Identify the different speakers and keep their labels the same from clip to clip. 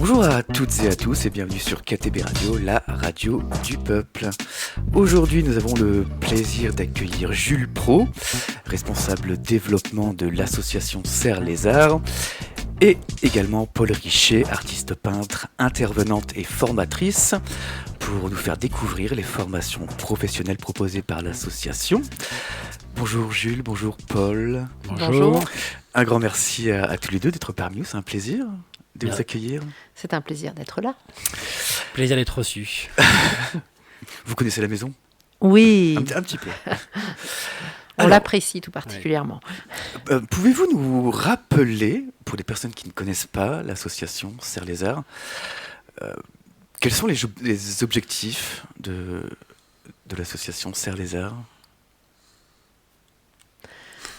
Speaker 1: Bonjour à toutes et à tous et bienvenue sur KTB Radio, la radio du peuple. Aujourd'hui, nous avons le plaisir d'accueillir Jules Pro, responsable développement de l'association Serre les Arts, et également Paul Richet, artiste peintre, intervenante et formatrice, pour nous faire découvrir les formations professionnelles proposées par l'association. Bonjour Jules, bonjour Paul.
Speaker 2: Bonjour.
Speaker 1: Un grand merci à tous les deux d'être parmi nous, c'est un plaisir de vous accueillir.
Speaker 2: C'est un plaisir d'être là.
Speaker 3: Plaisir d'être reçu.
Speaker 1: Vous connaissez la maison ?
Speaker 2: Oui.
Speaker 1: Un petit peu.
Speaker 2: On l'apprécie tout particulièrement.
Speaker 1: Pouvez-vous nous rappeler, pour les personnes qui ne connaissent pas l'association Serre les Arts, quels sont les objectifs de l'association Serre les Arts ?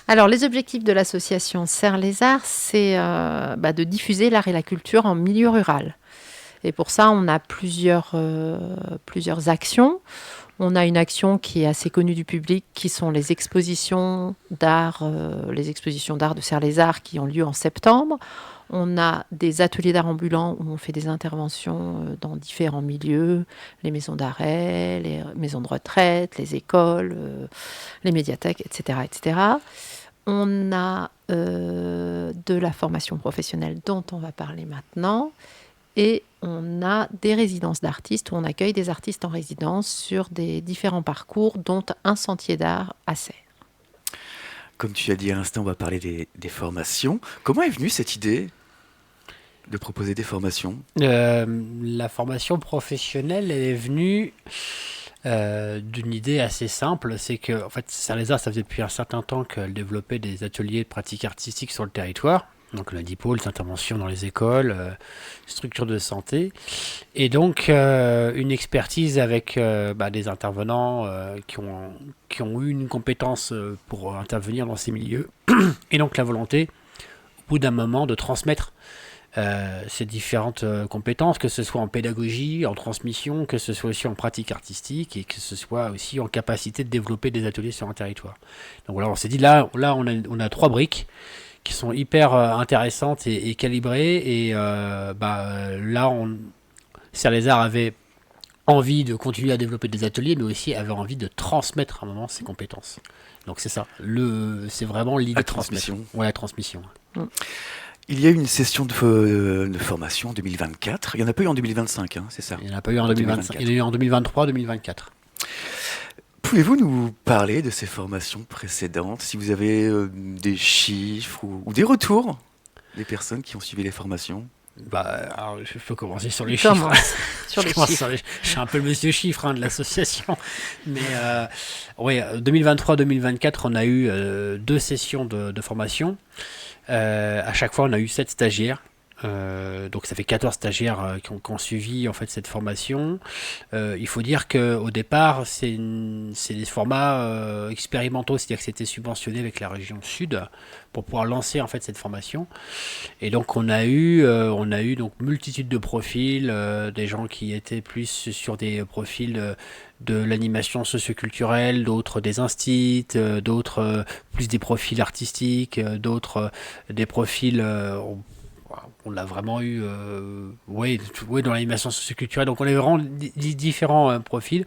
Speaker 2: Alors, les objectifs de l'association Serre les Arts, c'est de diffuser l'art et la culture en milieu rural. Et pour ça, on a plusieurs actions. On a une action qui est assez connue du public, qui sont les expositions d'art de Serre les Arts qui ont lieu en septembre. On a des ateliers d'art ambulants où on fait des interventions dans différents milieux, les maisons d'arrêt, les maisons de retraite, les écoles, les médiathèques, etc., etc. On a de la formation professionnelle dont on va parler maintenant. Et on a des résidences d'artistes où on accueille des artistes en résidence sur des différents parcours, dont un sentier d'art à Serres.
Speaker 1: Comme tu as dit à l'instant, on va parler des formations. Comment est venue cette idée de proposer des formations ?
Speaker 3: La formation professionnelle est venue d'une idée assez simple. C'est que, en fait, Serre les Arts, ça faisait depuis un certain temps qu'elle développait des ateliers de pratique artistique sur le territoire. Donc on a dit pôles, interventions dans les écoles, structures de santé. Et donc une expertise avec des intervenants qui ont eu une compétence pour intervenir dans ces milieux. Et donc la volonté, au bout d'un moment, de transmettre ces différentes compétences, que ce soit en pédagogie, en transmission, que ce soit aussi en pratique artistique et que ce soit aussi en capacité de développer des ateliers sur un territoire. Donc voilà, on s'est dit là on a 3 briques qui sont hyper intéressantes et calibrées. Et Serre les Arts avait envie de continuer à développer des ateliers, mais aussi avait envie de transmettre à un moment ses compétences. Donc c'est ça, c'est vraiment l'idée de transmission. Ouais, la transmission.
Speaker 1: Il y a eu une session de formation en 2024. Il n'y en a pas eu en 2025, c'est ça ?
Speaker 3: Il n'y en a pas eu en 2025. Il y en a eu en 2023-2024.
Speaker 1: Pouvez-vous nous parler de ces formations précédentes, si vous avez des chiffres ou des retours des personnes qui ont suivi les formations ?
Speaker 3: Alors, je peux commencer sur les chiffres. Je suis un peu le monsieur chiffre de l'association. Mais 2023-2024, on a eu 2 sessions de formation. À chaque fois, on a eu 7 stagiaires. Donc ça fait 14 stagiaires qui ont suivi en fait cette formation. Il faut dire qu'au départ c'est des formats expérimentaux, c'est-à-dire que c'était subventionné avec la région Sud pour pouvoir lancer en fait cette formation. Et donc on a eu donc multitude de profils, des gens qui étaient plus sur des profils de l'animation socioculturelle, d'autres des instits, d'autres plus des profils artistiques, d'autres des profils on a vraiment eu dans l'animation socioculturelle. Donc on a vraiment différents profils.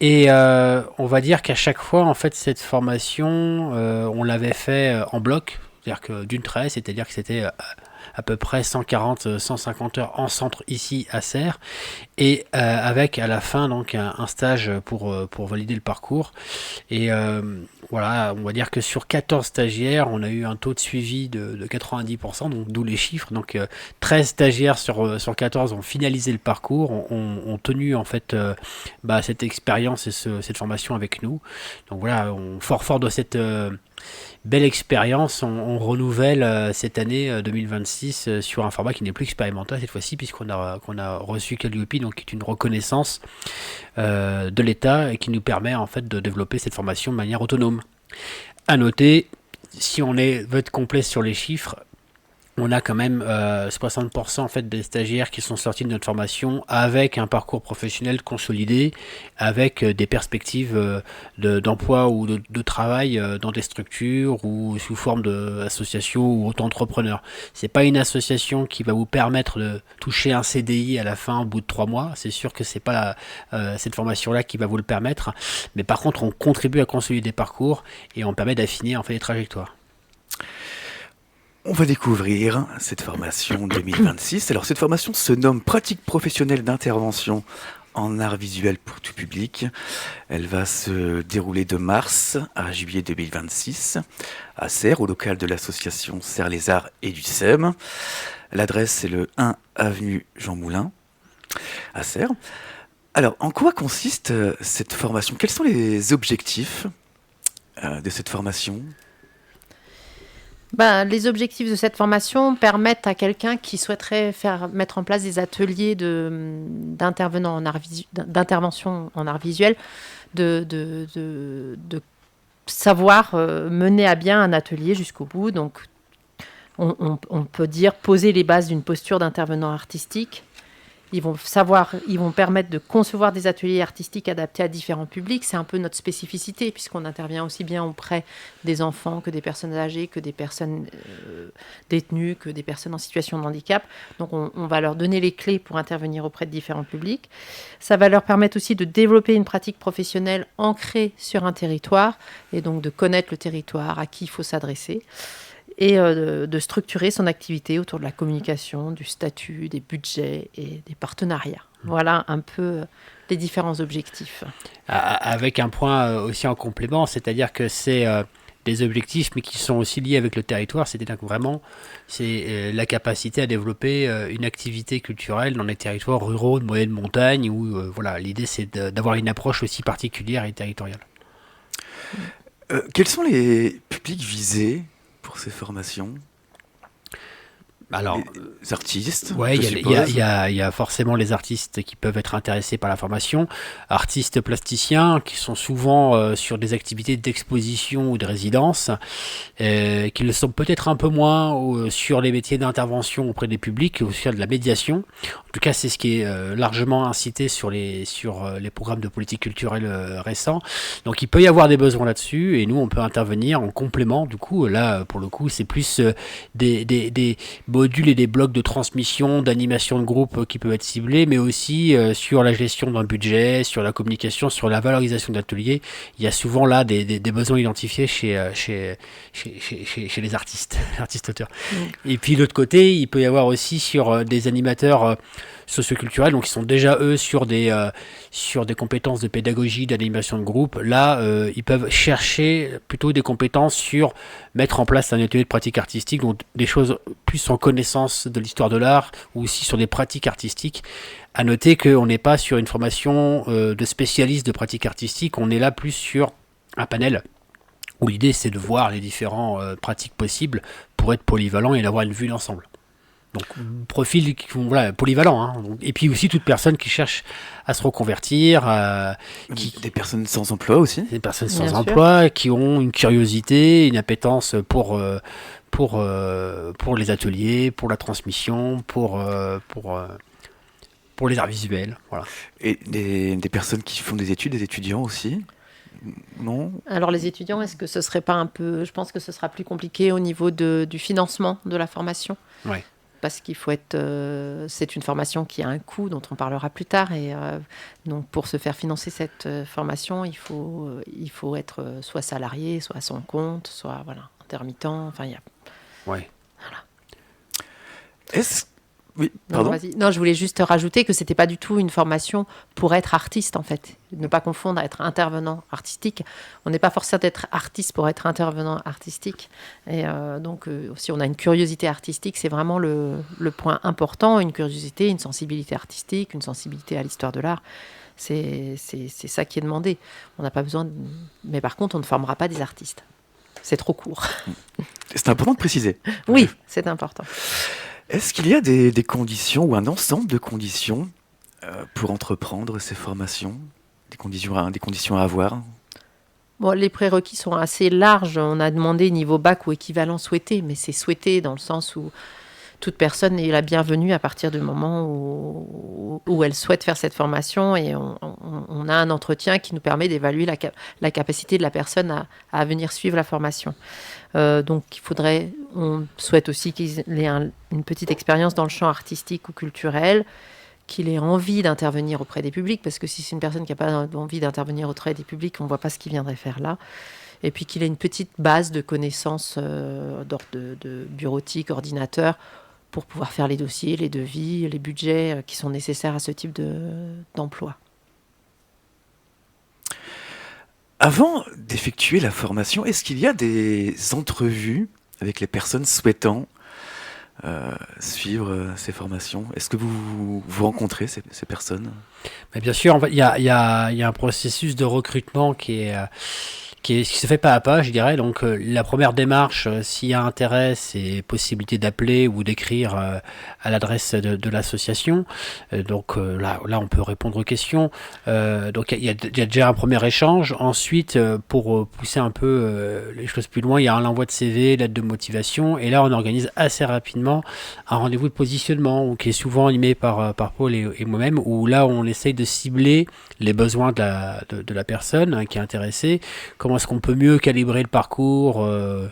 Speaker 3: Et on va dire qu'à chaque fois, en fait, cette formation, on l'avait fait en bloc. C'est-à-dire que d'une traite, c'est-à-dire que c'était à peu près 140-150 heures en centre ici à Serres, et avec à la fin donc un stage pour valider le parcours. Et voilà, on va dire que sur 14 stagiaires, on a eu un taux de suivi de 90%, donc d'où les chiffres. Donc 13 stagiaires sur 14 ont finalisé le parcours, ont tenu en fait cette expérience et cette formation avec nous. Donc voilà, fort de cette belle expérience, on renouvelle cette année 2026 sur un format qui n'est plus expérimental cette fois-ci, puisqu'on a reçu Calliope, donc qui est une reconnaissance de l'État et qui nous permet en fait de développer cette formation de manière autonome. À noter, si on veut être complet sur les chiffres, on a quand même 60% en fait des stagiaires qui sont sortis de notre formation avec un parcours professionnel consolidé, avec des perspectives d'emploi ou de travail dans des structures ou sous forme d'association ou auto-entrepreneur. C'est pas une association qui va vous permettre de toucher un CDI à la fin au bout de 3 mois. C'est sûr que c'est pas cette formation-là qui va vous le permettre. Mais par contre, on contribue à consolider des parcours et on permet d'affiner en fait les trajectoires.
Speaker 1: On va découvrir cette formation 2026. Alors cette formation se nomme Pratique professionnelle d'intervention en art visuel pour tout public. Elle va se dérouler de mars à juillet 2026 à Serres, au local de l'association Serres les Arts et du SEM. L'adresse c'est le 1 avenue Jean Moulin à Serres. Alors en quoi consiste cette formation? Quels sont les objectifs de cette formation?
Speaker 2: Les objectifs de cette formation permettent à quelqu'un qui souhaiterait mettre en place des ateliers d'intervention en art visuel de savoir mener à bien un atelier jusqu'au bout. Donc, on peut dire poser les bases d'une posture d'intervenant artistique. Ils vont permettre de concevoir des ateliers artistiques adaptés à différents publics. C'est un peu notre spécificité, puisqu'on intervient aussi bien auprès des enfants que des personnes âgées, que des personnes détenues, que des personnes en situation de handicap. Donc, on va leur donner les clés pour intervenir auprès de différents publics. Ça va leur permettre aussi de développer une pratique professionnelle ancrée sur un territoire, et donc de connaître le territoire, à qui il faut s'adresser, et de structurer son activité autour de la communication, du statut, des budgets et des partenariats. Voilà un peu les différents objectifs.
Speaker 3: Avec un point aussi en complément, c'est-à-dire que c'est des objectifs, mais qui sont aussi liés avec le territoire, c'est-à-dire que vraiment, c'est la capacité à développer une activité culturelle dans les territoires ruraux de moyenne montagne, où voilà, l'idée c'est d'avoir une approche aussi particulière et territoriale.
Speaker 1: Quels sont les publics visés pour ces formations?
Speaker 3: Alors,
Speaker 1: les artistes,
Speaker 3: ouais,
Speaker 1: je
Speaker 3: il
Speaker 1: suppose.
Speaker 3: y a forcément les artistes qui peuvent être intéressés par la formation, artistes plasticiens qui sont souvent sur des activités d'exposition ou de résidence, qui le sont peut-être un peu moins sur les métiers d'intervention auprès des publics ou sur de la médiation. En tout cas, c'est ce qui est largement incité sur les programmes de politique culturelle récents. Donc, il peut y avoir des besoins là-dessus et nous, on peut intervenir en complément. Du coup, là, pour le coup, c'est plus des modules et des blocs de transmission, d'animation de groupe qui peuvent être ciblés, mais aussi sur la gestion d'un budget, sur la communication, sur la valorisation d'ateliers. Il y a souvent là des besoins identifiés chez les artistes-auteurs. Et puis de l'autre côté, il peut y avoir aussi sur des animateurs socioculturels, donc ils sont déjà eux sur des compétences de pédagogie, d'animation de groupe. Là, ils peuvent chercher plutôt des compétences sur mettre en place un atelier de pratique artistique, donc des choses plus en connaissance de l'histoire de l'art, ou aussi sur des pratiques artistiques. À noter qu'on n'est pas sur une formation de spécialiste de pratique artistique, on est là plus sur un panel où l'idée c'est de voir les différentes pratiques possibles pour être polyvalent et d'avoir une vue d'ensemble. Donc, profil polyvalent. Hein. Et puis aussi toute personne qui cherche à se reconvertir.
Speaker 1: Des personnes sans emploi aussi.
Speaker 3: Des personnes sans emploi, qui ont une curiosité, une appétence pour les ateliers, pour la transmission, pour les arts visuels. Voilà.
Speaker 1: Et des personnes qui font des études, des étudiants aussi. Non.
Speaker 2: Alors les étudiants, est-ce que ce serait pas un peu... Je pense que ce sera plus compliqué au niveau du financement de la formation.
Speaker 3: Ouais.
Speaker 2: Parce qu'il faut être... c'est une formation qui a un coût dont on parlera plus tard. Et donc pour se faire financer cette formation, il faut être soit salarié, soit à son compte, soit intermittent. Enfin, il y a...
Speaker 3: Ouais.
Speaker 2: Voilà.
Speaker 1: Oui, pardon.
Speaker 2: Non, je voulais juste rajouter que c'était pas du tout une formation pour être artiste, en fait. Ne pas confondre à être intervenant artistique. On n'est pas forcé d'être artiste pour être intervenant artistique. Et donc, si on a une curiosité artistique, c'est vraiment le point important. Une curiosité, une sensibilité artistique, une sensibilité à l'histoire de l'art. C'est ça qui est demandé. On n'a pas besoin Mais par contre, on ne formera pas des artistes. C'est trop court.
Speaker 1: C'est important de préciser.
Speaker 2: Oui, c'est important.
Speaker 1: Est-ce qu'il y a des conditions ou un ensemble de conditions pour entreprendre ces formations, des conditions à avoir?
Speaker 2: Bon, les prérequis sont assez larges. On a demandé niveau bac ou équivalent souhaité, mais c'est souhaité dans le sens où toute personne est la bienvenue à partir du moment où elle souhaite faire cette formation, et on a un entretien qui nous permet d'évaluer la capacité de la personne à venir suivre la formation. Donc on souhaite aussi qu'il ait une petite expérience dans le champ artistique ou culturel, qu'il ait envie d'intervenir auprès des publics, parce que si c'est une personne qui n'a pas envie d'intervenir auprès des publics, on ne voit pas ce qu'il viendrait faire là. Et puis qu'il ait une petite base de connaissances d'ordre de bureautique, ordinateur, pour pouvoir faire les dossiers, les devis, les budgets qui sont nécessaires à ce type d'emploi.
Speaker 1: Avant d'effectuer la formation, est-ce qu'il y a des entrevues avec les personnes souhaitant suivre ces formations? Est-ce que vous rencontrez ces personnes?
Speaker 3: Mais bien sûr, en fait, il y a un processus de recrutement qui se fait pas à pas, je dirais. Donc, la première démarche, s'il y a intérêt, c'est possibilité d'appeler ou d'écrire à l'adresse de l'association. Donc là, on peut répondre aux questions. Donc, il y a déjà un premier échange. Ensuite, pour pousser un peu les choses plus loin, il y a l'envoi de CV, lettre de motivation. Et là, on organise assez rapidement un rendez-vous de positionnement qui est souvent animé par Paul et moi-même, où là, on essaye de cibler les besoins de la personne qui est intéressée. Comment est-ce qu'on peut mieux calibrer le parcours,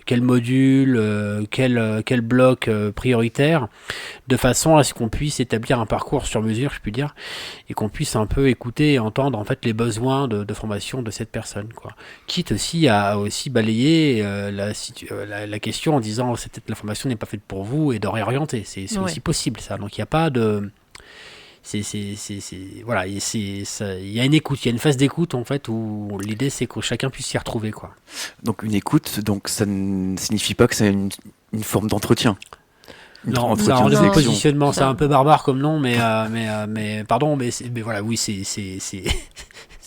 Speaker 3: quel module, quel bloc prioritaire, de façon à ce qu'on puisse établir un parcours sur mesure, je puis dire, et qu'on puisse un peu écouter et entendre en fait les besoins de formation de cette personne, quoi. Quitte aussi à balayer la question en disant la formation n'est pas faite pour vous, et de réorienter. C'est aussi possible, ça. Donc il n'y a pas de... Voilà, il y a une écoute, il y a une phase d'écoute en fait, où l'idée c'est que chacun puisse s'y retrouver, quoi.
Speaker 1: Donc une écoute, donc ça ne signifie pas que c'est une forme d'entretien.
Speaker 3: Non, ça rendez-vous de positionnement, c'est un peu barbare comme nom, mais pardon, mais voilà, oui,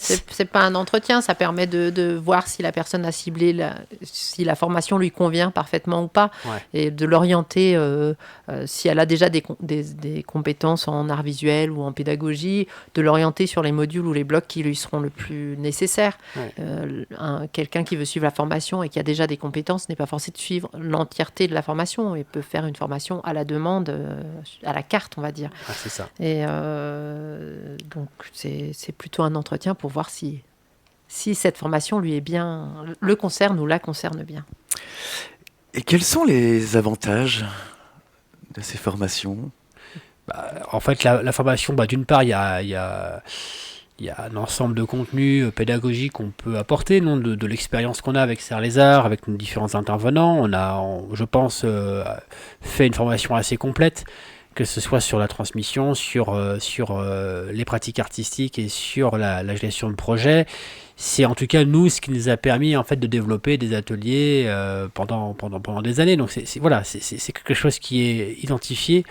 Speaker 2: c'est pas un entretien, ça permet de voir si la personne a ciblé, si la formation lui convient parfaitement ou pas, et de l'orienter, si elle a déjà des compétences en art visuel ou en pédagogie, de l'orienter sur les modules ou les blocs qui lui seront le plus nécessaires. Quelqu'un qui veut suivre la formation et qui a déjà des compétences n'est pas forcé de suivre l'entièreté de la formation, et peut faire une formation à la demande, à la carte, on va dire.
Speaker 3: C'est ça.
Speaker 2: Et donc c'est plutôt un entretien pour voir si cette formation lui est bien, le concerne ou la concerne bien.
Speaker 1: Et quels sont les avantages de ces formations?
Speaker 3: En fait, la formation, d'une part, il y a un ensemble de contenus pédagogiques qu'on peut apporter, de l'expérience qu'on a avec Serre les Arts, avec nos différents intervenants. On a, je pense, fait une formation assez complète, que ce soit sur la transmission, sur les pratiques artistiques et sur la gestion de projet. C'est en tout cas nous ce qui nous a permis en fait de développer des ateliers pendant des années. Donc c'est quelque chose qui est identifié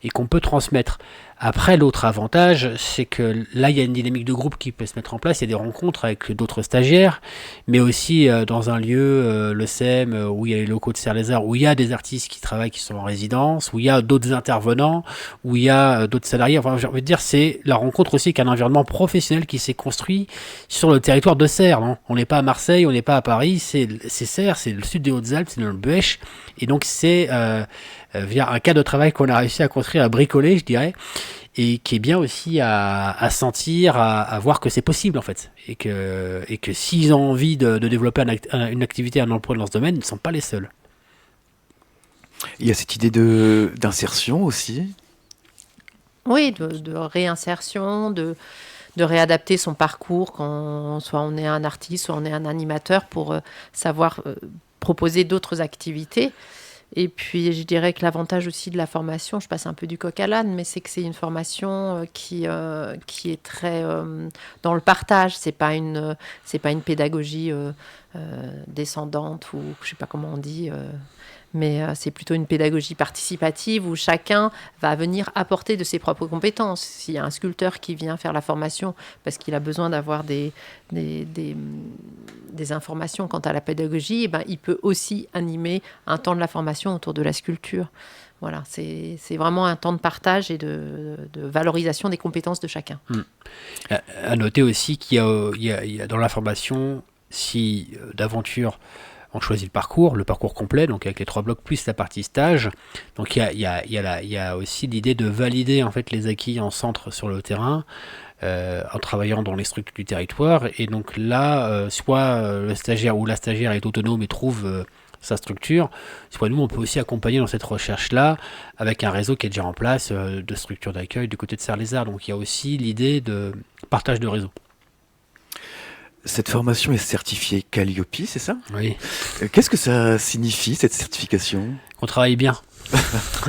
Speaker 3: et qu'on peut transmettre. Après, l'autre avantage, c'est que là, il y a une dynamique de groupe qui peut se mettre en place. Il y a des rencontres avec d'autres stagiaires, mais aussi dans un lieu, le SEM, où il y a les locaux de Serre les Arts, où il y a des artistes qui travaillent, qui sont en résidence, où il y a d'autres intervenants, où il y a d'autres salariés. Enfin, j'ai envie de dire, c'est la rencontre aussi qu'un environnement professionnel qui s'est construit sur le territoire de Serre. Hein. On n'est pas à Marseille, on n'est pas à Paris, c'est Serre, c'est le sud des Hautes-Alpes, c'est dans le Buech. Et donc, c'est via un cadre de travail qu'on a réussi à construire, à bricoler, je dirais, et qui est bien aussi à sentir, à voir que c'est possible en fait, et que s'ils ont envie de développer une activité, un emploi dans ce domaine, ils ne sont pas les seuls.
Speaker 1: Il y a cette idée d'insertion aussi.
Speaker 2: Oui, de réinsertion, de réadapter son parcours quand soit on est un artiste, soit on est un animateur, pour savoir proposer d'autres activités. Et puis, je dirais que l'avantage aussi de la formation, je passe un peu du coq à l'âne, mais c'est que c'est une formation qui est très dans le partage. C'est pas une pédagogie descendante, ou je sais pas comment on dit, mais c'est plutôt une pédagogie participative où chacun va venir apporter de ses propres compétences. S'il y a un sculpteur qui vient faire la formation parce qu'il a besoin d'avoir des informations quant à la pédagogie, et ben, il peut aussi animer un temps de la formation autour de la sculpture. Voilà, c'est vraiment un temps de partage et de valorisation des compétences de chacun. À
Speaker 3: noter aussi qu'il y a dans la formation, si d'aventure on choisit le parcours complet, donc avec les 3 blocs plus la partie stage. Donc il y a aussi l'idée de valider en fait les acquis en centre sur le terrain, en travaillant dans les structures du territoire. Et donc là, soit le stagiaire ou la stagiaire est autonome et trouve sa structure, soit nous on peut aussi accompagner dans cette recherche-là avec un réseau qui est déjà en place de structures d'accueil du côté de Serre-les-Arts. Donc il y a aussi l'idée de partage de réseau.
Speaker 1: Cette formation est certifiée Calliope, c'est ça?
Speaker 3: Oui.
Speaker 1: Qu'est-ce que ça signifie, cette certification?
Speaker 3: On travaille bien.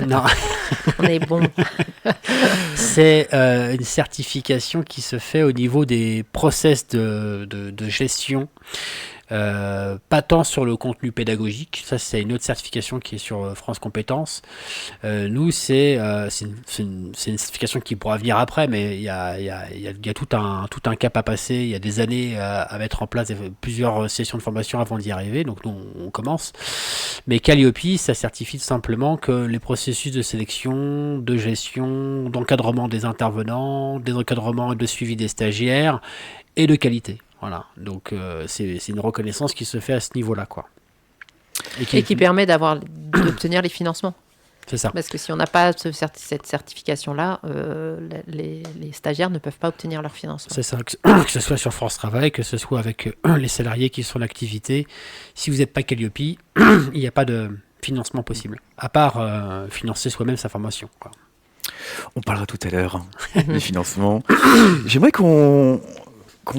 Speaker 3: Non.
Speaker 2: On est bon.
Speaker 3: C'est une certification qui se fait au niveau des process de gestion. Pas tant sur le contenu pédagogique, ça c'est une autre certification qui est sur France Compétences. Nous c'est une certification qui pourra venir après, mais il y a tout un cap à passer, il y a des années à mettre en place plusieurs sessions de formation avant d'y arriver, donc nous on commence. Mais Calliope, ça certifie tout simplement que les processus de sélection, de gestion, d'encadrement des intervenants, des encadrements et de suivi des stagiaires et de qualité. Voilà, donc c'est une reconnaissance qui se fait à ce niveau-là, quoi.
Speaker 2: Et qui permet d'obtenir les financements.
Speaker 3: C'est ça.
Speaker 2: Parce que si on n'a pas cette certification-là, les stagiaires ne peuvent pas obtenir leur financement.
Speaker 3: C'est ça, que ce soit sur France Travail, que ce soit avec les salariés qui sont en activité. Si vous n'êtes pas Calliope, il n'y a pas de financement possible, à part financer soi-même sa formation, quoi.
Speaker 1: On parlera tout à l'heure des financements. J'aimerais qu'on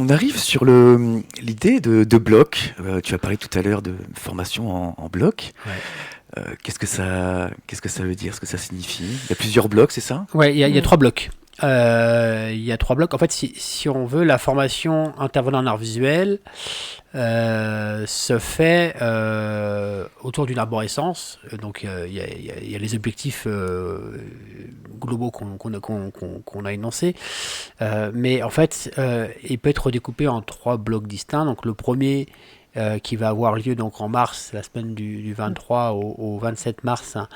Speaker 1: arrive sur l'idée de bloc. Tu as parlé tout à l'heure de formation en bloc.
Speaker 3: Ouais.
Speaker 1: Qu'est-ce que ça veut dire? Ce que ça signifie? Il y a plusieurs blocs, c'est ça?
Speaker 3: Ouais, il y a 3 blocs. Il y a 3 blocs. En fait, si on veut, la formation intervenant en art visuel se fait autour d'une arborescence. Donc, il y a les objectifs globaux qu'on a énoncés. Mais en fait, il peut être redécoupé en 3 blocs distincts. Donc, le premier qui va avoir lieu donc en mars, la semaine du 23 au 27 mars, hein,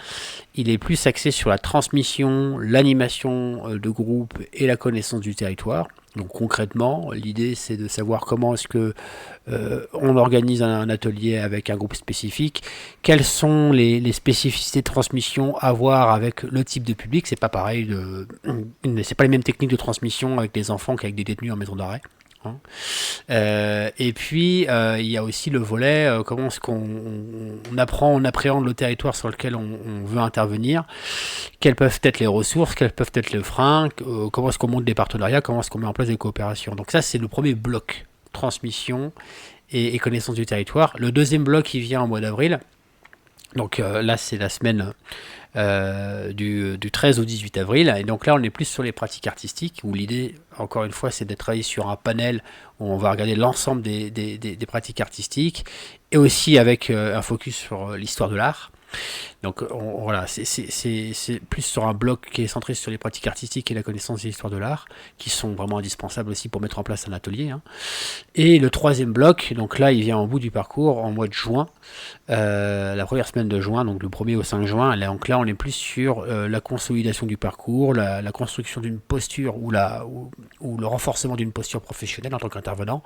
Speaker 3: il est plus axé sur la transmission, l'animation de groupe et la connaissance du territoire. Donc concrètement, l'idée c'est de savoir comment est-ce que on organise un atelier avec un groupe spécifique, quelles sont les spécificités de transmission à voir avec le type de public. C'est pas pareil, c'est pas les mêmes techniques de transmission avec des enfants qu'avec des détenus en maison d'arrêt. Et puis il y a aussi le volet comment est-ce on appréhende le territoire sur lequel on veut intervenir, quelles peuvent être les ressources, quels peuvent être les freins, comment est-ce qu'on monte des partenariats, comment est-ce qu'on met en place des coopérations. Donc ça c'est le premier bloc, transmission et connaissance du territoire. Le deuxième bloc il vient en mois d'avril, donc là c'est la semaine du 13 au 18 avril, et donc là on est plus sur les pratiques artistiques, où l'idée encore une fois c'est de travailler sur un panel où on va regarder l'ensemble des pratiques artistiques, et aussi avec un focus sur l'histoire de l'art. Donc voilà, c'est plus sur un bloc qui est centré sur les pratiques artistiques et la connaissance de l'histoire de l'art, qui sont vraiment indispensables aussi pour mettre en place un atelier, hein. Et le troisième bloc, donc là il vient en bout du parcours en mois de juin, la première semaine de juin, donc le 1er au 5 juin. Donc là on est plus sur la consolidation du parcours, la construction d'une posture ou le renforcement d'une posture professionnelle en tant qu'intervenant,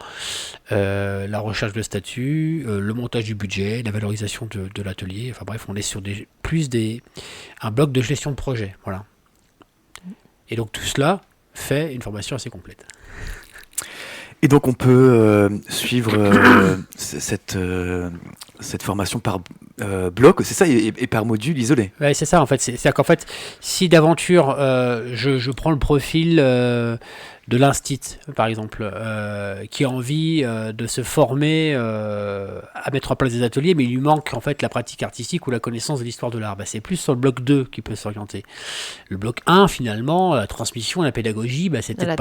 Speaker 3: la recherche de statut, le montage du budget, la valorisation de l'atelier. Enfin bref, on est sur un bloc de gestion de projet, voilà. Et donc tout cela fait une formation assez complète.
Speaker 1: Et donc on peut suivre cette formation par bloc, c'est ça, et par module isolé.
Speaker 3: Ouais, c'est ça en fait. C'est-à-dire qu'en fait, si d'aventure je prends le profil de l'instit, par exemple, qui a envie de se former à mettre en place des ateliers, mais il lui manque en fait la pratique artistique ou la connaissance de l'histoire de l'art. C'est plus sur le bloc 2 qu'il peut s'orienter. Le bloc 1, finalement, la transmission, la pédagogie, c'est peut-être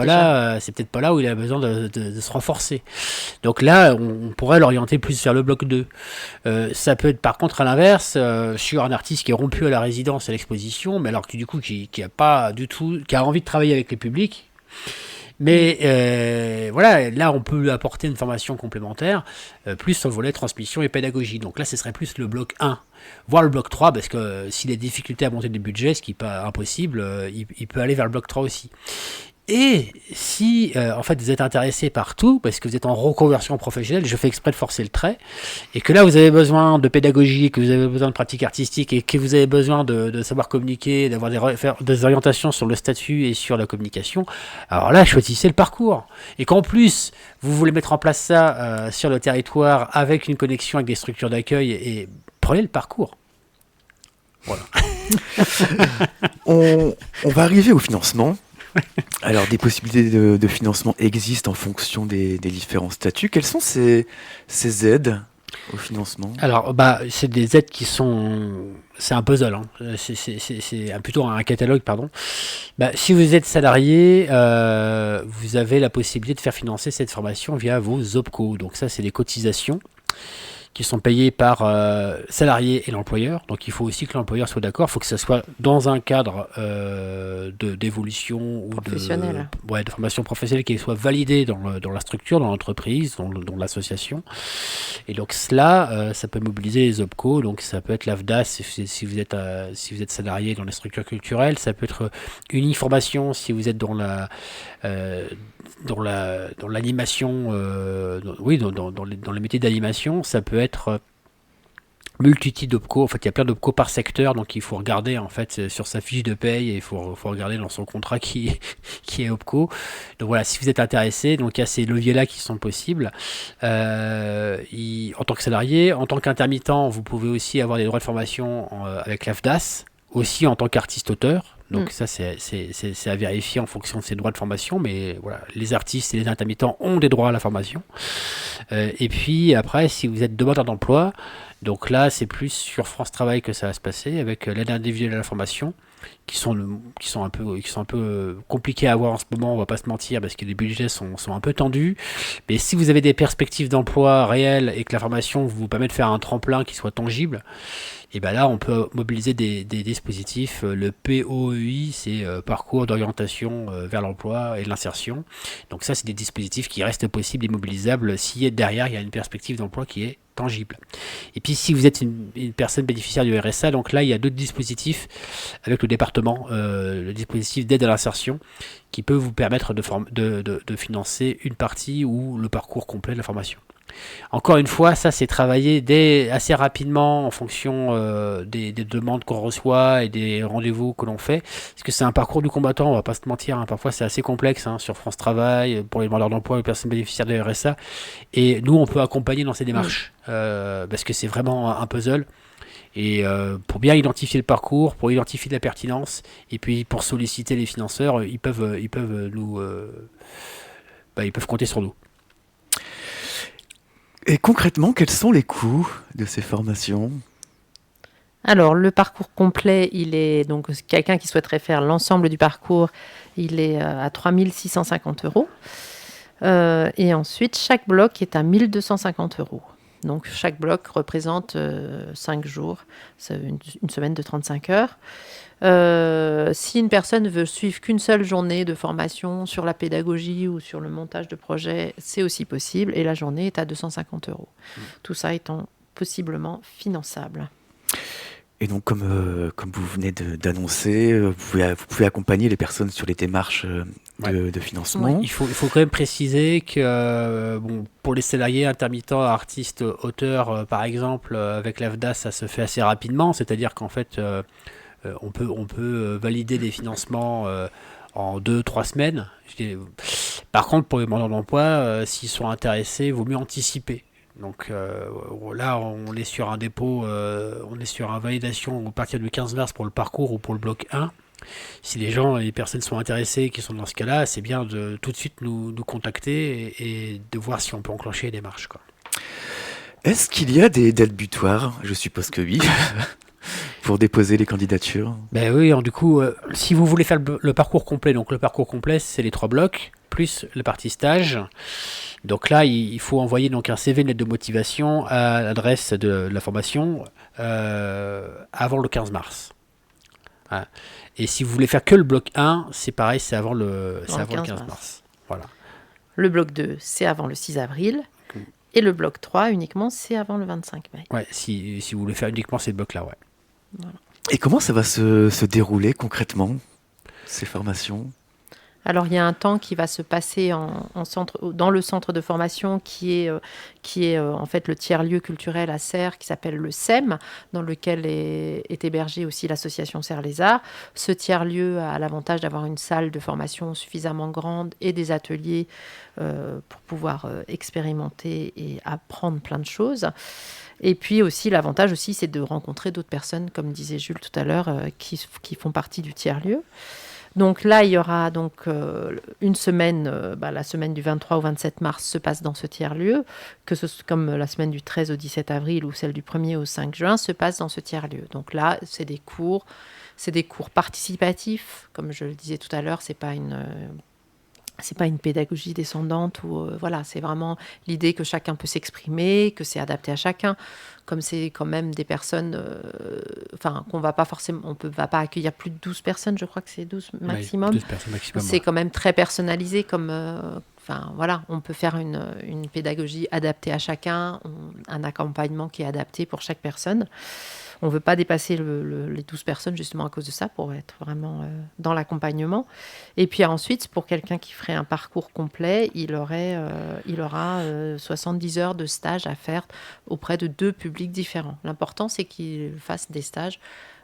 Speaker 3: pas là où il a besoin de se renforcer. Donc là, on pourrait l'orienter plus vers le bloc 2. Ça peut être par contre à l'inverse, sur un artiste qui est rompu à la résidence et à l'exposition, mais alors que du coup qui a envie de travailler avec les publics. Mais voilà, là on peut lui apporter une formation complémentaire, plus sur le volet transmission et pédagogie. Donc là ce serait plus le bloc 1, voire le bloc 3, parce que s'il a des difficultés à monter des budgets, ce qui n'est pas impossible, il peut aller vers le bloc 3 aussi. Et si en fait vous êtes intéressé par tout, parce que vous êtes en reconversion professionnelle, je fais exprès de forcer le trait, et que là vous avez besoin de pédagogie, que vous avez besoin de pratique artistique, et que vous avez besoin de savoir communiquer, d'avoir des orientations sur le statut et sur la communication, alors là choisissez le parcours. Et qu'en plus vous voulez mettre en place ça sur le territoire avec une connexion avec des structures d'accueil, et prenez le parcours. Voilà.
Speaker 1: On va arriver au financement. Alors, des possibilités de financement existent en fonction des différents statuts. Quelles sont ces aides au financement?
Speaker 3: Alors, c'est des aides qui sont... C'est un puzzle, hein. C'est plutôt un catalogue, pardon. Si vous êtes salarié, vous avez la possibilité de faire financer cette formation via vos OPCO. Donc ça, c'est des cotisations qui sont payés par salarié et l'employeur. Donc il faut aussi que l'employeur soit d'accord. Il faut que ça soit dans un cadre d'évolution ou de formation professionnelle qui soit validé dans la structure, dans l'entreprise, dans l'association. Et donc cela, ça peut mobiliser les OPCO. Donc ça peut être l'AFDAS si vous êtes salarié dans les structures culturelles. Ça peut être Uniformation si vous êtes dans l'animation, dans les métiers d'animation. Ça peut être multitude d'OPCO. En fait, il y a plein d'OPCO par secteur, donc il faut regarder en fait sur sa fiche de paye et il faut regarder dans son contrat qui est OPCO. Donc voilà, si vous êtes intéressé, donc il y a ces leviers-là qui sont possibles. En tant que salarié, en tant qu'intermittent, vous pouvez aussi avoir des droits de formation avec l'AFDAS, aussi en tant qu'artiste-auteur. Donc ça, c'est à vérifier en fonction de ces droits de formation, mais voilà, les artistes et les intermittents ont des droits à la formation. Et puis après, si vous êtes demandeur d'emploi, donc là, c'est plus sur France Travail que ça va se passer, avec l'aide individuelle à la formation, qui sont un peu compliqués à avoir en ce moment, on va pas se mentir, parce que les budgets sont un peu tendus. Mais si vous avez des perspectives d'emploi réelles et que la formation vous permet de faire un tremplin qui soit tangible, et là on peut mobiliser des dispositifs. Le POEI, c'est parcours d'orientation vers l'emploi et l'insertion. Donc ça, c'est des dispositifs qui restent possibles et mobilisables si derrière il y a une perspective d'emploi qui est tangible. Et puis si vous êtes une personne bénéficiaire du RSA, donc là il y a d'autres dispositifs avec le département, le dispositif d'aide à l'insertion qui peut vous permettre de financer une partie ou le parcours complet de la formation. Encore une fois, ça c'est travaillé assez rapidement en fonction des demandes qu'on reçoit et des rendez-vous que l'on fait. Parce que c'est un parcours du combattant, on va pas se mentir, hein. Parfois c'est assez complexe sur France Travail, pour les demandeurs d'emploi, les personnes bénéficiaires de RSA. Et nous, on peut accompagner dans ces démarches parce que c'est vraiment un puzzle. Et pour bien identifier le parcours, pour identifier la pertinence, et puis pour solliciter les financeurs, ils peuvent compter sur nous.
Speaker 1: Et concrètement, quels sont les coûts de ces formations ?
Speaker 2: Alors, le parcours complet, il est donc quelqu'un qui souhaiterait faire l'ensemble du parcours, il est à 3 650 €. Et ensuite, chaque bloc est à 1 250 €. Donc, chaque bloc représente 5 jours, c'est une semaine de 35 heures. Si une personne veut suivre qu'une seule journée de formation sur la pédagogie ou sur le montage de projet, c'est aussi possible. Et la journée est à 250 €. Tout ça étant possiblement finançable.
Speaker 1: Et donc, comme vous venez d'annoncer, vous pouvez accompagner les personnes sur les démarches de financement.
Speaker 3: Ouais. Il faut quand même préciser que pour les salariés, intermittents, artistes, auteurs, par exemple, avec l'AFDAS, ça se fait assez rapidement. C'est-à-dire qu'en fait, on peut valider des financements en 2-3 semaines. Par contre, pour les demandeurs d'emploi, s'ils sont intéressés, il vaut mieux anticiper. Donc là, on est sur un dépôt, on est sur une validation à partir du 15 mars pour le parcours ou pour le bloc 1. Si les personnes sont intéressées, qui sont dans ce cas-là, c'est bien de tout de suite nous contacter et de voir si on peut enclencher les démarches, quoi.
Speaker 1: Est-ce qu'il y a des dates butoirs ? Je suppose que oui. Pour déposer les candidatures.
Speaker 3: Oui, du coup, si vous voulez faire le parcours complet, donc le parcours complet, c'est les 3 blocs, plus la partie stage. Donc là, il faut envoyer donc un CV, une lettre de motivation à l'adresse de la formation avant le 15 mars. Voilà. Et si vous voulez faire que le bloc 1, c'est pareil, c'est avant le 15 mars. Voilà.
Speaker 2: Le bloc 2, c'est avant le 6 avril. Et le bloc 3, uniquement, c'est avant le 25 mai.
Speaker 3: Ouais, si vous voulez faire uniquement ces blocs-là, ouais.
Speaker 1: Voilà. Et comment ça va se dérouler concrètement, ces formations ?
Speaker 2: Alors, il y a un temps qui va se passer dans le centre de formation qui est en fait le tiers-lieu culturel à Serres, qui s'appelle le SEM, dans lequel est hébergée aussi l'association Serres-les-Arts. Ce tiers-lieu a l'avantage d'avoir une salle de formation suffisamment grande et des ateliers pour pouvoir expérimenter et apprendre plein de choses. Et puis aussi, l'avantage aussi, c'est de rencontrer d'autres personnes, comme disait Jules tout à l'heure, qui font partie du tiers-lieu. Donc là, il y aura une semaine, la semaine du 23 au 27 mars se passe dans ce tiers-lieu, comme la semaine du 13 au 17 avril ou celle du 1er au 5 juin se passe dans ce tiers-lieu. Donc là, c'est des cours participatifs, comme je le disais tout à l'heure, c'est pas une pédagogie descendante ou voilà, c'est vraiment l'idée que chacun peut s'exprimer, que c'est adapté à chacun. Comme c'est quand même des personnes, qu'on va pas forcément, va pas accueillir plus de 12 personnes, je crois que c'est 12 maximum.
Speaker 3: 12 personnes maximum.
Speaker 2: C'est quand même très personnalisé comme, voilà, on peut faire une pédagogie adaptée à chacun, un accompagnement qui est adapté pour chaque personne. On ne veut pas dépasser les 12 personnes justement à cause de ça, pour être vraiment dans l'accompagnement. Et puis ensuite, pour quelqu'un qui ferait un parcours complet, il aura 70 heures de stage à faire auprès de 2 publics différents. L'important, c'est qu'il fasse des stages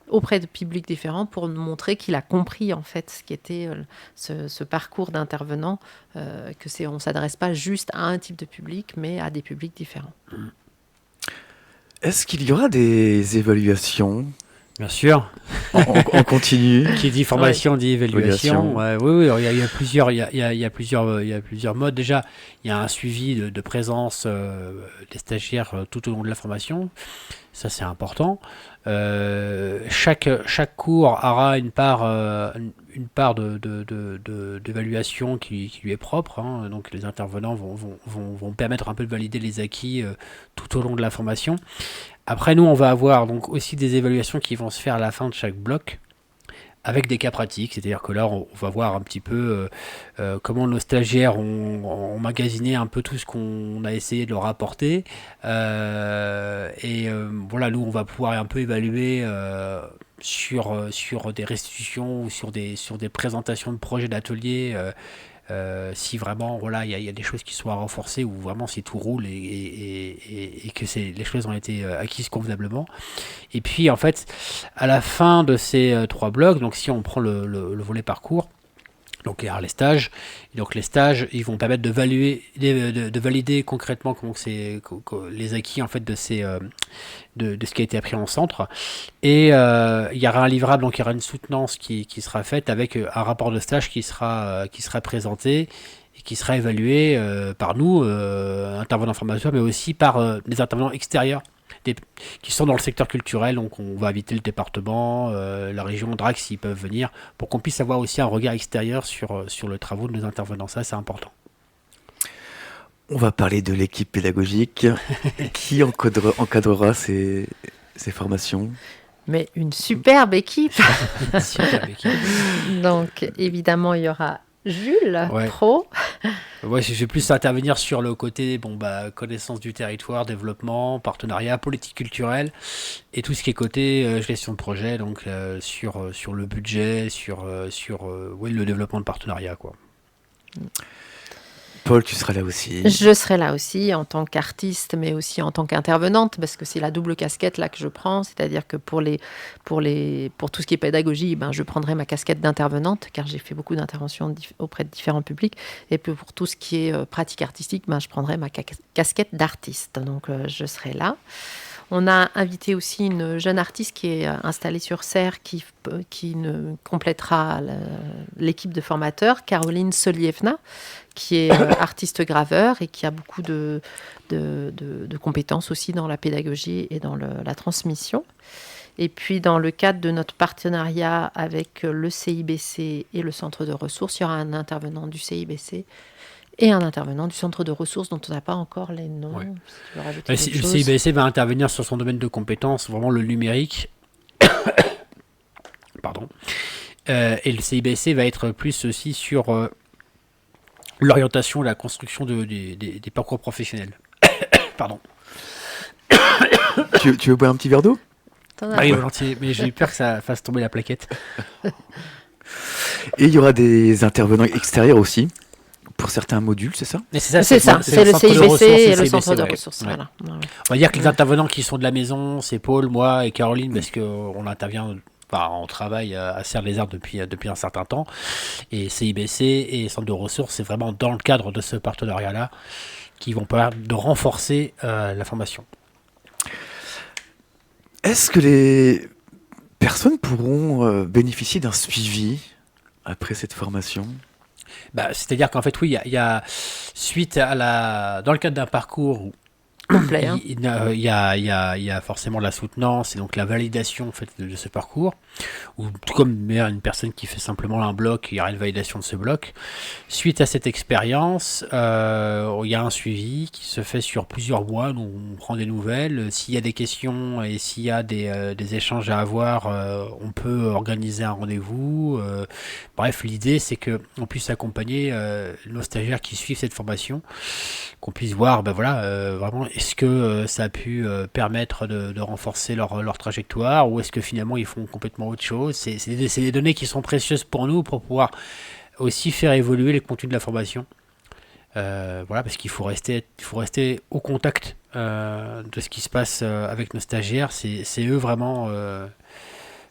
Speaker 2: auprès de publics différents pour nous montrer qu'il a compris en fait ce qu'était ce parcours d'intervenant, on ne s'adresse pas juste à un type de public, mais à des publics différents.
Speaker 1: Est-ce qu'il y aura des évaluations
Speaker 3: Bien sûr.
Speaker 1: en continu?
Speaker 3: Qui dit formation dit évaluation. Oui, il y a plusieurs modes. Déjà, il y a un suivi de présence des stagiaires tout au long de la formation. Ça, c'est important. Chaque cours aura une part d'évaluation qui lui est propre. Hein. Donc, les intervenants vont permettre un peu de valider les acquis tout au long de la formation. Après, nous, on va avoir donc aussi des évaluations qui vont se faire à la fin de chaque bloc, avec des cas pratiques. C'est-à-dire que là, on va voir un petit peu comment nos stagiaires ont magasiné un peu tout ce qu'on a essayé de leur apporter. Voilà, nous, on va pouvoir un peu évaluer sur des restitutions ou sur des présentations de projets d'ateliers. Si vraiment voilà il y a des choses qui sont à renforcer ou vraiment si tout roule et que les choses ont été acquises convenablement. Et puis en fait à la fin de ces 3 blocs, donc si on prend le volet parcours, donc il y a les stages. Et donc les stages, ils vont permettre de valider concrètement les acquis en fait de ce qui a été appris en centre. Et il y aura un livrable, donc il y aura une soutenance qui sera faite avec un rapport de stage qui sera présenté et qui sera évalué par nous, intervenants formateurs, mais aussi par des intervenants extérieurs qui sont dans le secteur culturel. Donc on va inviter le département, la région, Drac s'ils peuvent venir, pour qu'on puisse avoir aussi un regard extérieur sur le travail de nos intervenants. Ça, c'est important.
Speaker 1: On va parler de l'équipe pédagogique. Qui encadrera ces formations?
Speaker 2: Mais une superbe équipe.
Speaker 3: Superbe équipe.
Speaker 2: Donc évidemment, il y aura Jules, pro.
Speaker 3: Ouais, je vais plus intervenir sur le côté connaissance du territoire, développement, partenariat, politique culturelle et tout ce qui est côté gestion de projet, donc sur le budget, sur le développement de partenariat, quoi.
Speaker 1: Paul, tu seras là aussi.
Speaker 2: Je serai là aussi en tant qu'artiste, mais aussi en tant qu'intervenante, parce que c'est la double casquette là que je prends, c'est-à-dire que pour tout ce qui est pédagogie, je prendrai ma casquette d'intervenante, car j'ai fait beaucoup d'interventions auprès de différents publics, et puis pour tout ce qui est pratique artistique, je prendrai ma casquette d'artiste, donc je serai là. On a invité aussi une jeune artiste qui est installée sur Serres, qui complétera l'équipe de formateurs, Caroline Solievna, qui est artiste graveur et qui a beaucoup de compétences aussi dans la pédagogie et dans la transmission. Et puis, dans le cadre de notre partenariat avec le CIBC et le centre de ressources, il y aura un intervenant du CIBC et un intervenant du centre de ressources dont on n'a pas encore les noms.
Speaker 3: Ouais.
Speaker 2: Si
Speaker 3: le CIBC va intervenir sur son domaine de compétences, vraiment le numérique. Pardon. Et le CIBC va être plus aussi sur l'orientation et la construction des parcours professionnels. Pardon.
Speaker 1: Tu veux boire un petit verre d'eau?
Speaker 3: Oui, volontiers, mais j'ai eu peur que ça fasse tomber la plaquette.
Speaker 1: Et il y aura des intervenants extérieurs aussi, pour certains modules, c'est ça?
Speaker 3: Mais c'est
Speaker 2: C'est ça, c'est le
Speaker 3: centre de
Speaker 2: CIBC
Speaker 3: ressources
Speaker 2: et le
Speaker 3: CIBC,
Speaker 2: centre de
Speaker 3: ouais.
Speaker 2: ressources.
Speaker 3: Ouais.
Speaker 2: Voilà. Ouais.
Speaker 3: On va dire que les intervenants qui sont de la maison, c'est Paul, moi et Caroline, parce qu'on intervient, on travaille à Serres-les-Arts depuis un certain temps. Et CIBC et Centre de ressources, c'est vraiment dans le cadre de ce partenariat-là qui vont permettre de renforcer la formation.
Speaker 1: Est-ce que les personnes pourront bénéficier d'un suivi après cette formation?
Speaker 3: C'est-à-dire qu'en fait, oui, il y a suite à dans le cadre d'un parcours où
Speaker 2: Complet. Hein.
Speaker 3: il y a forcément la soutenance et donc la validation en fait, de ce parcours, ou tout comme une personne qui fait simplement un bloc, il y aura une validation de ce bloc. Suite à cette expérience, il y a un suivi qui se fait sur plusieurs mois, nous on prend des nouvelles, s'il y a des questions et s'il y a des échanges à avoir, on peut organiser un rendez-vous. Bref, l'idée c'est qu'on puisse accompagner nos stagiaires qui suivent cette formation, qu'on puisse voir vraiment est-ce que ça a pu permettre de renforcer leur trajectoire, ou est-ce que finalement ils font complètement autre chose. C'est des données qui sont précieuses pour nous pour pouvoir aussi faire évoluer les contenus de la formation. Parce qu'il faut rester au contact de ce qui se passe avec nos stagiaires. C'est eux vraiment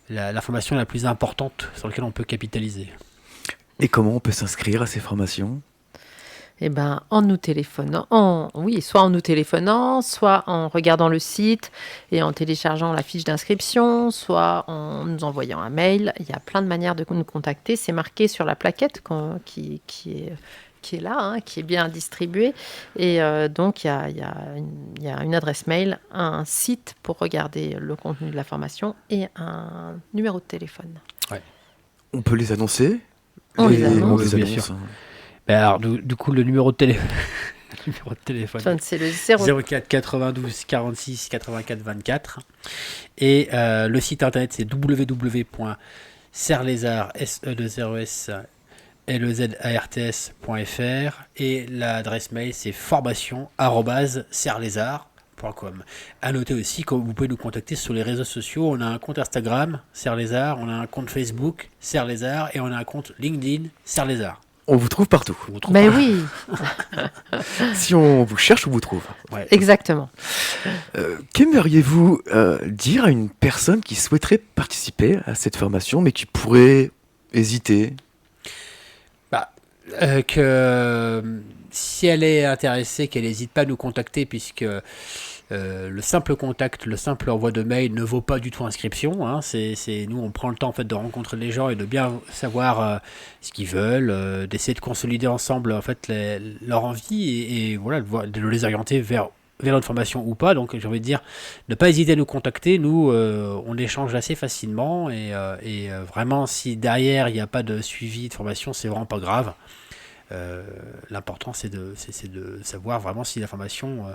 Speaker 3: la formation la plus importante sur laquelle on peut capitaliser.
Speaker 1: Et comment on peut s'inscrire à ces formations?
Speaker 2: Eh ben, en nous téléphonant, soit en nous téléphonant, soit en regardant le site et en téléchargeant la fiche d'inscription, soit en nous envoyant un mail. Il y a plein de manières de nous contacter. C'est marqué sur la plaquette qui est là, hein, qui est bien distribuée. Et donc, il y a une adresse mail, un site pour regarder le contenu de la formation et un numéro de téléphone.
Speaker 3: Ouais.
Speaker 1: On peut les annoncer?
Speaker 2: On les annonce.
Speaker 1: Bien
Speaker 3: Bien
Speaker 1: sûr.
Speaker 3: sûr. Alors, du coup, le numéro de téléphone,
Speaker 2: Enfin, c'est le
Speaker 3: 04 92 46 84 24. Et le site internet, c'est www.serlesarts.fr. Et l'adresse mail, c'est formation@serlesarts.com. À noter aussi que vous pouvez nous contacter sur les réseaux sociaux. On a un compte Instagram, Serres-les-Arts, on a un compte Facebook, Serres-les-Arts, et on a un compte LinkedIn, Serres-les-Arts.
Speaker 1: On vous trouve partout.
Speaker 2: Mais oui,
Speaker 1: Si on vous cherche, on vous trouve.
Speaker 3: Ouais.
Speaker 2: exactement.
Speaker 1: Qu'aimeriez-vous dire à une personne qui souhaiterait participer à cette formation, mais qui pourrait hésiter?
Speaker 3: Que si elle est intéressée, qu'elle n'hésite pas à nous contacter, puisque le simple contact, le simple envoi de mail ne vaut pas du tout inscription. Hein. Nous, on prend le temps en fait, de rencontrer les gens et de bien savoir ce qu'ils veulent, d'essayer de consolider ensemble en fait, leur envie et voilà, de les orienter vers notre formation ou pas. Donc j'ai envie de dire, ne pas hésiter à nous contacter. Nous, on échange assez facilement et vraiment, si derrière il n'y a pas de suivi de formation, c'est vraiment pas grave. L'important c'est de savoir vraiment si la formation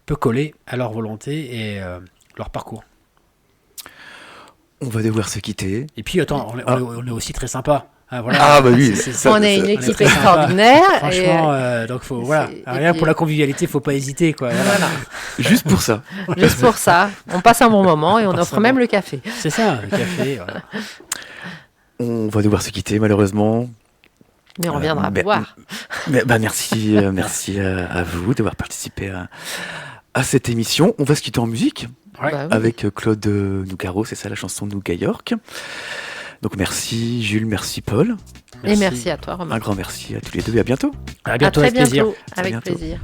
Speaker 3: peut coller à leur volonté et leur parcours.
Speaker 1: On va devoir se quitter.
Speaker 3: Et puis attends, on est aussi très sympa. Hein, voilà.
Speaker 1: Ah bah oui,
Speaker 2: On est une équipe extraordinaire.
Speaker 3: Franchement, donc faut, voilà. Rien pour la convivialité, faut pas hésiter quoi.
Speaker 2: Voilà.
Speaker 1: Juste pour ça.
Speaker 2: Juste pour ça, on passe un bon moment et on offre même le café.
Speaker 3: C'est ça, le café. Voilà.
Speaker 1: On va devoir se quitter malheureusement.
Speaker 2: Mais on reviendra vous voir.
Speaker 1: Merci à vous d'avoir participé à cette émission. On va se quitter en musique
Speaker 3: Ouais.
Speaker 2: Bah oui.
Speaker 1: avec Claude Nougaro, c'est ça la chanson Nouga York. Donc merci Jules, merci Paul.
Speaker 2: Et merci à toi,
Speaker 1: Un
Speaker 2: Romain.
Speaker 1: grand merci à tous les deux et à bientôt.
Speaker 3: À bientôt,
Speaker 2: à
Speaker 3: avec
Speaker 2: très
Speaker 3: plaisir.
Speaker 2: bientôt, avec
Speaker 1: bientôt.
Speaker 2: plaisir.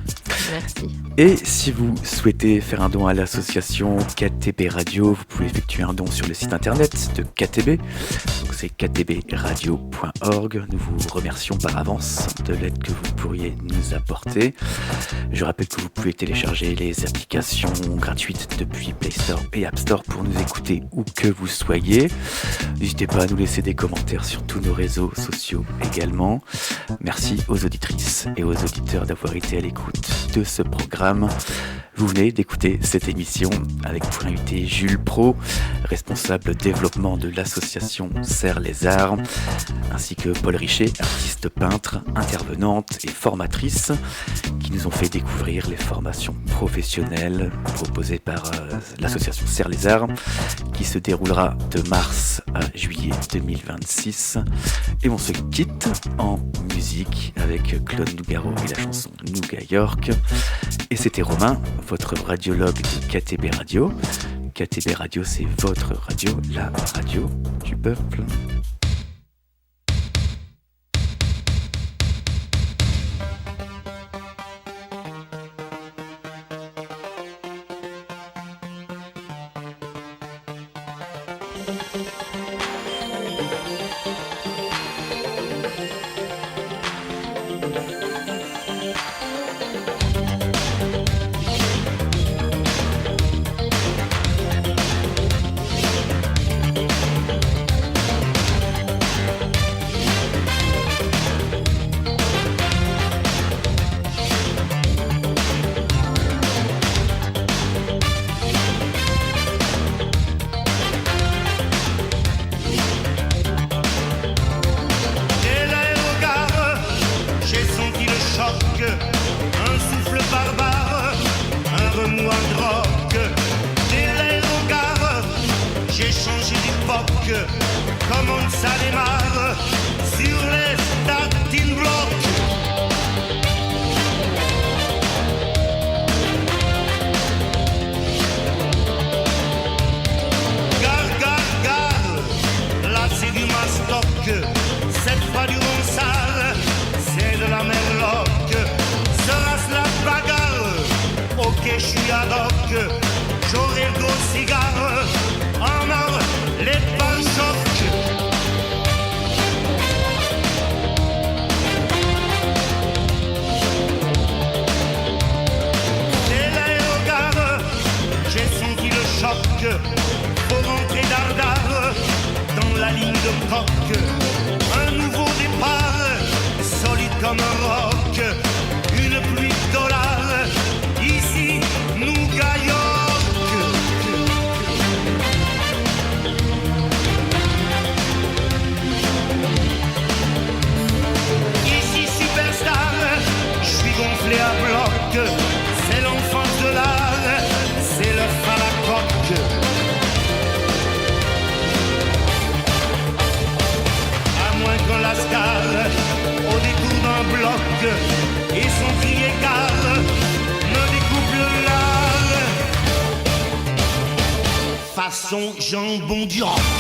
Speaker 2: Merci.
Speaker 1: Et si vous souhaitez faire un don à l'association KTB Radio, vous pouvez effectuer un don sur le site internet de KTB. Donc c'est ktbradio.org. Nous vous remercions par avance de l'aide que vous pourriez nous apporter. Je rappelle que vous pouvez télécharger les applications gratuites depuis Play Store et App Store pour nous écouter où que vous soyez. N'hésitez pas à nous laisser des commentaires sur tous nos réseaux sociaux également. Merci aux auditrices et aux auditeurs d'avoir été à l'écoute de ce programme. Vous venez d'écouter cette émission avec pour invité Jules Pro, responsable développement de l'association Serre les Arts, ainsi que Paul Richet, artiste peintre, intervenante et formatrice, qui nous ont fait découvrir les formations professionnelles proposées par l'association Serre les Arts, qui se déroulera de mars à juillet 2026. Et on se quitte en musique avec Claude Nougaro et la chanson Nougat York. Et c'était Romain, votre radiologue de KTB Radio. KTB Radio, c'est votre radio, la radio du peuple.
Speaker 4: Comment ça démarre sur les starting blocks. Gare, gare, gare, là c'est du mastoc, cette fois du Ronsard, c'est de la merloc. Sera-ce la bagarre? Ok, je suis ad hoc, j'aurai le gros cigare, en or, les pare-chocs. C'est l'aérogare, j'ai senti le choc. Faut rentrer dardard dans la ligne de coque. Un nouveau départ, solide comme un roc. Une pluie de dollars, ici nous gagnons. Gonflé à bloc, c'est l'enfance de l'art, c'est le à la coque. À moins qu'on lascar au détour d'un bloc et son cri égale me découpe le lard façon jambon du roc.